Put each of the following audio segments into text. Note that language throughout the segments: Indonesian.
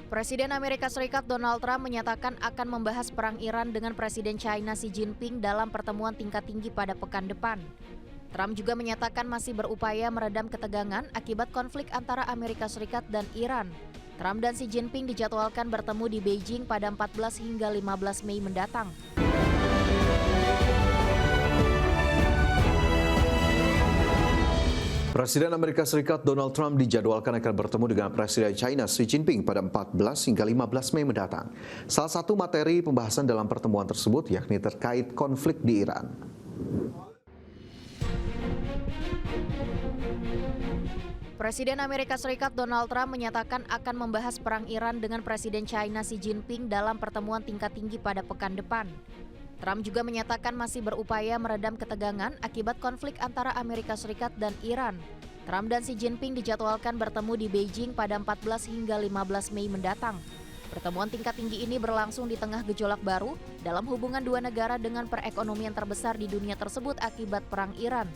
Presiden Amerika Serikat Donald Trump menyatakan akan membahas perang Iran dengan Presiden China Xi Jinping dalam pertemuan tingkat tinggi pada pekan depan. Trump juga menyatakan masih berupaya meredam ketegangan akibat konflik antara Amerika Serikat dan Iran. Trump dan Xi Jinping dijadwalkan bertemu di Beijing pada 14 hingga 15 Mei mendatang. Presiden Amerika Serikat Donald Trump dijadwalkan akan bertemu dengan Presiden China Xi Jinping pada 14 hingga 15 Mei mendatang. Salah satu materi pembahasan dalam pertemuan tersebut yakni terkait konflik di Iran. Presiden Amerika Serikat Donald Trump menyatakan akan membahas perang Iran dengan Presiden China Xi Jinping dalam pertemuan tingkat tinggi pada pekan depan. Trump juga menyatakan masih berupaya meredam ketegangan akibat konflik antara Amerika Serikat dan Iran. Trump dan Xi Jinping dijadwalkan bertemu di Beijing pada 14 hingga 15 Mei mendatang. Pertemuan tingkat tinggi ini berlangsung di tengah gejolak baru dalam hubungan dua negara dengan perekonomian terbesar di dunia tersebut akibat perang Iran.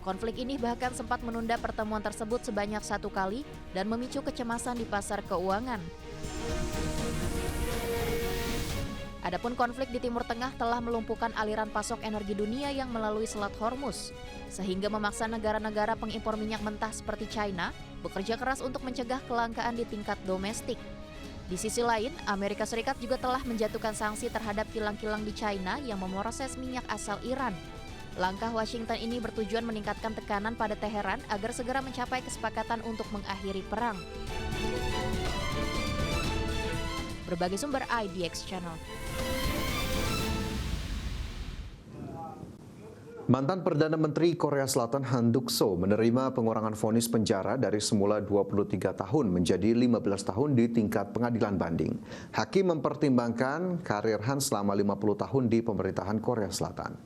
Konflik ini bahkan sempat menunda pertemuan tersebut sebanyak 1 kali dan memicu kecemasan di pasar keuangan. Adapun konflik di Timur Tengah telah melumpuhkan aliran pasok energi dunia yang melalui Selat Hormuz, sehingga memaksa negara-negara pengimpor minyak mentah seperti China bekerja keras untuk mencegah kelangkaan di tingkat domestik. Di sisi lain, Amerika Serikat juga telah menjatuhkan sanksi terhadap kilang-kilang di China yang memproses minyak asal Iran. Langkah Washington ini bertujuan meningkatkan tekanan pada Teheran agar segera mencapai kesepakatan untuk mengakhiri perang. Berbagai sumber IDX Channel. Mantan Perdana Menteri Korea Selatan Han Duck-soo menerima pengurangan vonis penjara dari semula 23 tahun menjadi 15 tahun di tingkat pengadilan banding. Hakim mempertimbangkan karir Han selama 50 tahun di pemerintahan Korea Selatan.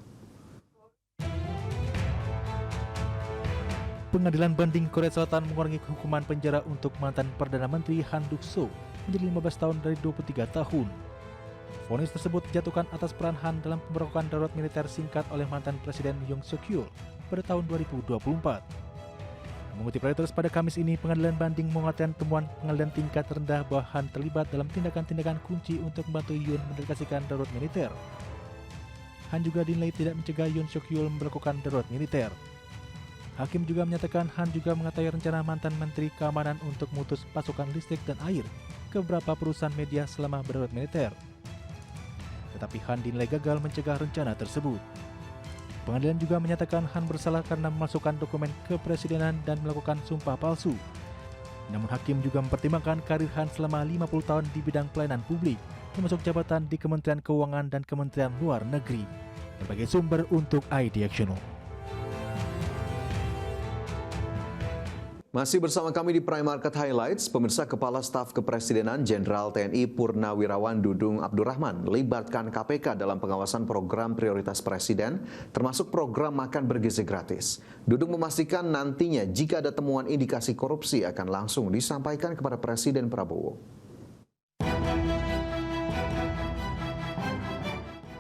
Pengadilan Banding Korea Selatan mengurangi hukuman penjara untuk mantan Perdana Menteri Han Duck-soo menjadi 15 tahun dari 23 tahun. Vonis tersebut dijatuhkan atas peran Han dalam pemberlakuan darurat militer singkat oleh mantan Presiden Yoon Suk-yeol pada tahun 2024. Mengutip Reuters pada Kamis ini, Pengadilan Banding mengatakan temuan pengadilan tingkat rendah bahwa Han terlibat dalam tindakan-tindakan kunci untuk membantu Yoon mendeklarasikan darurat militer. Han juga dinilai tidak mencegah Yoon Suk-yeol melakukan darurat militer. Hakim juga menyatakan Han juga mengetahui rencana mantan Menteri Keamanan untuk memutus pasokan listrik dan air ke beberapa perusahaan media selama darurat militer. Tetapi Han dinilai gagal mencegah rencana tersebut. Pengadilan juga menyatakan Han bersalah karena memasukkan dokumen kepresidenan dan melakukan sumpah palsu. Namun hakim juga mempertimbangkan karir Han selama 50 tahun di bidang pelayanan publik, termasuk jabatan di Kementerian Keuangan dan Kementerian Luar Negeri. Berbagai sumber untuk IDX Channel. Masih bersama kami di Prime Market Highlights, pemirsa, Kepala Staf Kepresidenan Jenderal TNI Purnawirawan Dudung Abdurrahman melibatkan KPK dalam pengawasan program prioritas Presiden, termasuk program makan bergizi gratis. Dudung memastikan nantinya jika ada temuan indikasi korupsi akan langsung disampaikan kepada Presiden Prabowo.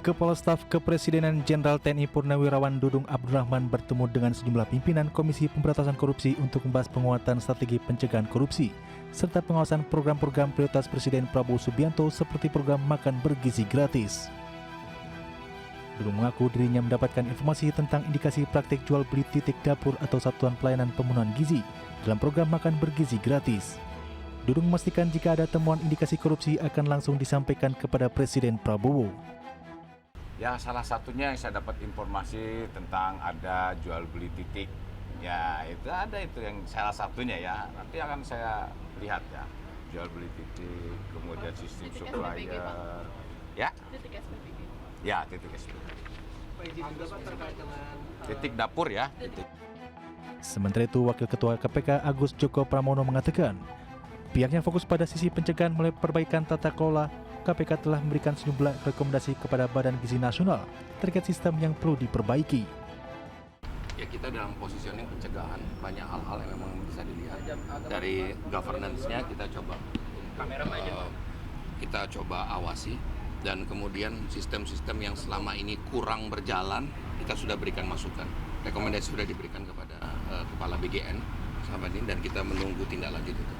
Kepala Staf Kepresidenan Jenderal TNI Purnawirawan Dudung Abdurrahman bertemu dengan sejumlah pimpinan Komisi Pemberantasan Korupsi untuk membahas penguatan strategi pencegahan korupsi, serta pengawasan program-program prioritas Presiden Prabowo Subianto seperti program makan bergizi gratis. Dudung mengaku dirinya mendapatkan informasi tentang indikasi praktik jual beli titik dapur atau satuan pelayanan pemenuhan gizi dalam program makan bergizi gratis. Dudung memastikan jika ada temuan indikasi korupsi akan langsung disampaikan kepada Presiden Prabowo. Ya, salah satunya yang saya dapat informasi tentang ada jual beli titik. Ya, itu ada itu yang salah satunya ya. Nanti akan saya lihat ya. Jual beli titik, kemudian sistem supplier. Ya? Titik SPBG. Ya, titik SPBG. Titik dapur ya. Titik. Sementara itu, Wakil Ketua KPK Agus Joko Pramono mengatakan, pihaknya fokus pada sisi pencegahan melalui perbaikan tata kelola. KPK telah memberikan sejumlah rekomendasi kepada Badan Gizi Nasional terkait sistem yang perlu diperbaiki. Ya, kita dalam positioning pencegahan, banyak hal-hal yang memang bisa dilihat dari governance-nya kita coba awasi, dan kemudian sistem-sistem yang selama ini kurang berjalan kita sudah berikan masukan. Rekomendasi sudah diberikan kepada Kepala BGN sahabat ini, dan kita menunggu tindak lanjut itu.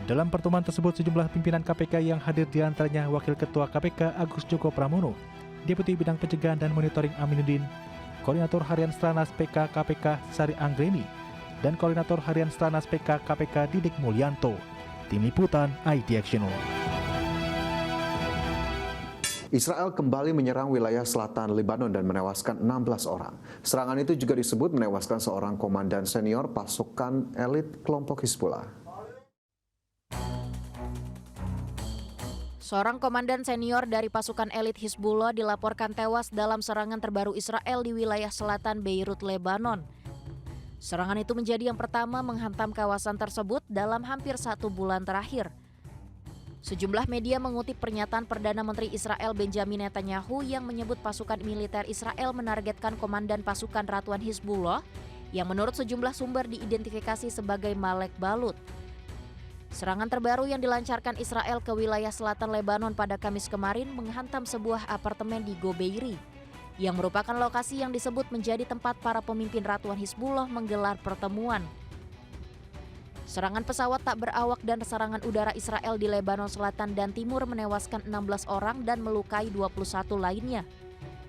Dalam pertemuan tersebut, sejumlah pimpinan KPK yang hadir diantaranya Wakil Ketua KPK Agus Joko Pramono, Deputi Bidang Pencegahan dan Monitoring Aminuddin, Koordinator Harian Stranas PK KPK Sari Anggreni, dan Koordinator Harian Stranas PK KPK Didik Mulyanto. Tim Liputan IDX Channel. Israel kembali menyerang wilayah selatan Lebanon dan menewaskan 16 orang. Serangan itu juga disebut menewaskan seorang komandan senior pasukan elit kelompok Hizbullah. Seorang komandan senior dari pasukan elit Hizbullah dilaporkan tewas dalam serangan terbaru Israel di wilayah selatan Beirut, Lebanon. Serangan itu menjadi yang pertama menghantam kawasan tersebut dalam hampir 1 bulan terakhir. Sejumlah media mengutip pernyataan Perdana Menteri Israel Benjamin Netanyahu yang menyebut pasukan militer Israel menargetkan komandan pasukan Ratuan Hizbullah yang menurut sejumlah sumber diidentifikasi sebagai Malek Balut. Serangan terbaru yang dilancarkan Israel ke wilayah selatan Lebanon pada Kamis kemarin menghantam sebuah apartemen di Gobeiri, yang merupakan lokasi yang disebut menjadi tempat para pemimpin Ratuan Hizbullah menggelar pertemuan. Serangan pesawat tak berawak dan serangan udara Israel di Lebanon Selatan dan Timur menewaskan 16 orang dan melukai 21 lainnya.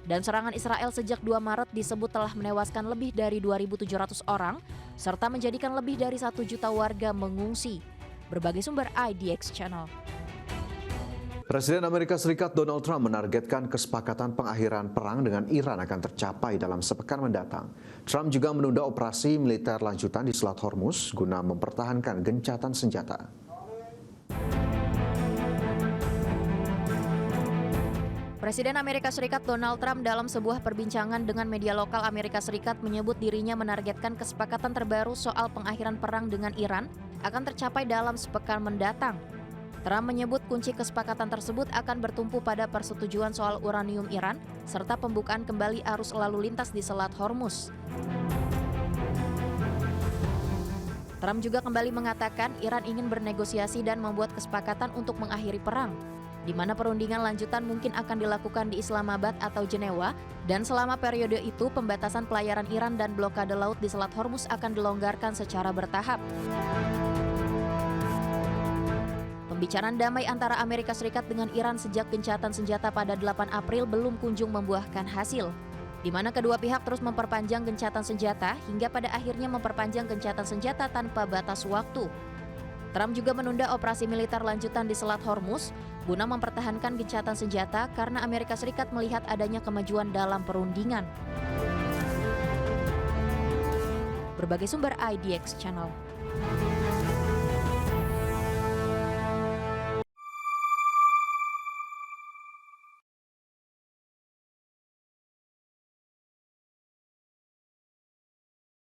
Dan serangan Israel sejak 2 Maret disebut telah menewaskan lebih dari 2.700 orang, serta menjadikan lebih dari 1 juta warga mengungsi. Berbagai sumber IDX Channel. Presiden Amerika Serikat Donald Trump menargetkan kesepakatan pengakhiran perang dengan Iran akan tercapai dalam sepekan mendatang. Trump juga menunda operasi militer lanjutan di Selat Hormuz guna mempertahankan gencatan senjata. Presiden Amerika Serikat Donald Trump dalam sebuah perbincangan dengan media lokal Amerika Serikat menyebut dirinya menargetkan kesepakatan terbaru soal pengakhiran perang dengan Iran akan tercapai dalam sepekan mendatang. Trump menyebut kunci kesepakatan tersebut akan bertumpu pada persetujuan soal uranium Iran serta pembukaan kembali arus lalu lintas di Selat Hormuz. Trump juga kembali mengatakan Iran ingin bernegosiasi dan membuat kesepakatan untuk mengakhiri perang, di mana perundingan lanjutan mungkin akan dilakukan di Islamabad atau Jenewa, dan selama periode itu pembatasan pelayaran Iran dan blokade laut di Selat Hormuz akan dilonggarkan secara bertahap. Pembicaraan damai antara Amerika Serikat dengan Iran sejak gencatan senjata pada 8 April belum kunjung membuahkan hasil, di mana kedua pihak terus memperpanjang gencatan senjata hingga pada akhirnya memperpanjang gencatan senjata tanpa batas waktu. Trump juga menunda operasi militer lanjutan di Selat Hormuz guna mempertahankan gencatan senjata karena Amerika Serikat melihat adanya kemajuan dalam perundingan. Berbagai sumber IDX Channel.